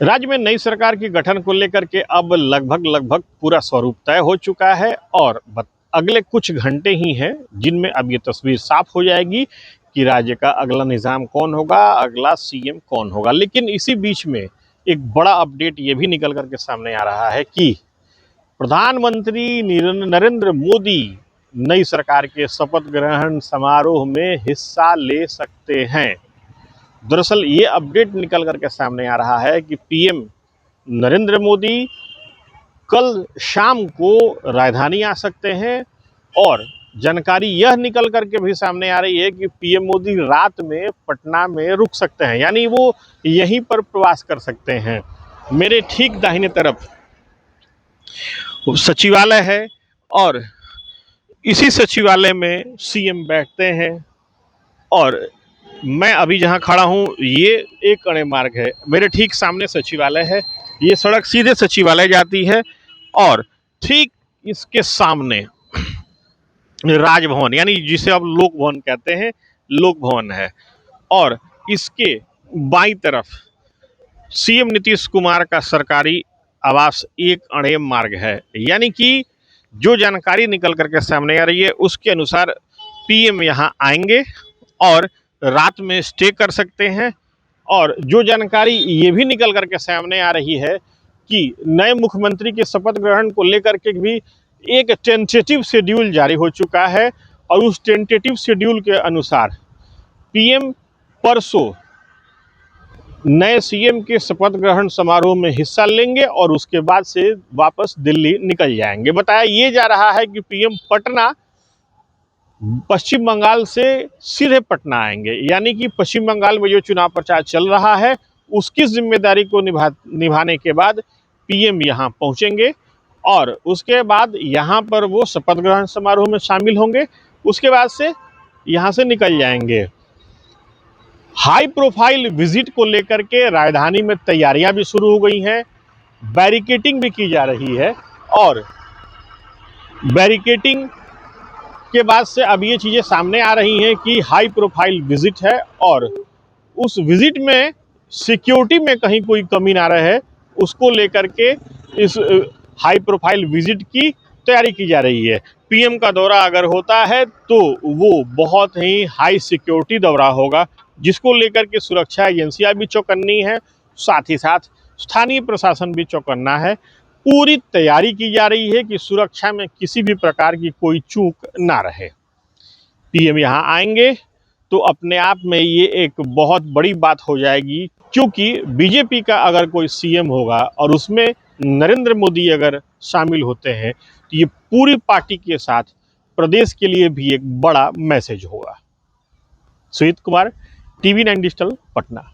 राज्य में नई सरकार के गठन को लेकर के अब लगभग पूरा स्वरूप तय हो चुका है और अगले कुछ घंटे ही हैं जिनमें अब ये तस्वीर साफ हो जाएगी कि राज्य का अगला निज़ाम कौन होगा, अगला सीएम कौन होगा। लेकिन इसी बीच में एक बड़ा अपडेट ये भी निकल करके सामने आ रहा है कि प्रधानमंत्री नरेंद्र मोदी नई सरकार के शपथ ग्रहण समारोह में हिस्सा ले सकते हैं। दरअसल ये अपडेट निकल करके सामने आ रहा है कि पीएम नरेंद्र मोदी कल शाम को राजधानी आ सकते हैं और जानकारी यह निकल करके भी सामने आ रही है कि पीएम मोदी रात में पटना में रुक सकते हैं, यानी वो यहीं पर प्रवास कर सकते हैं। मेरे ठीक दाहिने तरफ सचिवालय है और इसी सचिवालय में सीएम बैठते हैं और मैं अभी जहां खड़ा हूं ये एक अणे मार्ग है, मेरे ठीक सामने सचिवालय है। ये सड़क सीधे सचिवालय जाती है और ठीक इसके सामने राजभवन यानी जिसे अब लोक भवन कहते हैं, लोक भवन है और इसके बाईं तरफ सीएम नीतीश कुमार का सरकारी आवास एक अणे मार्ग है। यानी कि जो जानकारी निकल करके सामने आ रही है उसके अनुसार पीएम यहां आएंगे और रात में स्टे कर सकते हैं। और जो जानकारी ये भी निकल करके सामने आ रही है कि नए मुख्यमंत्री के शपथ ग्रहण को लेकर के भी एक टेंटेटिव शेड्यूल जारी हो चुका है और उस टेंटेटिव शेड्यूल के अनुसार पीएम परसों नए सीएम के शपथ ग्रहण समारोह में हिस्सा लेंगे और उसके बाद से वापस दिल्ली निकल जाएंगे। बताया ये जा रहा है कि पीएम पटना पश्चिम बंगाल से सीधे पटना आएंगे, यानी कि पश्चिम बंगाल में जो चुनाव प्रचार चल रहा है उसकी जिम्मेदारी को निभाने के बाद पीएम यहां पहुंचेंगे और उसके बाद यहां पर वो शपथ ग्रहण समारोह में शामिल होंगे। उसके बाद से यहां से निकल जाएंगे। हाई प्रोफाइल विजिट को लेकर के राजधानी में तैयारियां भी शुरू हो गई हैं, बैरिकेटिंग भी की जा रही है और बैरिकेटिंग के बाद से अब ये चीज़ें सामने आ रही हैं कि हाई प्रोफाइल विजिट है और उस विजिट में सिक्योरिटी में कहीं कोई कमी ना रहे उसको लेकर के इस हाई प्रोफाइल विजिट की तैयारी की जा रही है। पीएम का दौरा अगर होता है तो वो बहुत ही हाई सिक्योरिटी दौरा होगा जिसको लेकर के सुरक्षा एजेंसियां भी चौकन्नी है, साथ ही साथ स्थानीय प्रशासन भी चौकन्ना है। पूरी तैयारी की जा रही है कि सुरक्षा में किसी भी प्रकार की कोई चूक ना रहे। पीएम यहां आएंगे तो अपने आप में ये एक बहुत बड़ी बात हो जाएगी, क्योंकि बीजेपी का अगर कोई सीएम होगा और उसमें नरेंद्र मोदी अगर शामिल होते हैं तो ये पूरी पार्टी के साथ प्रदेश के लिए भी एक बड़ा मैसेज होगा। Sujeet Kumar, TV 9 digital, Patna.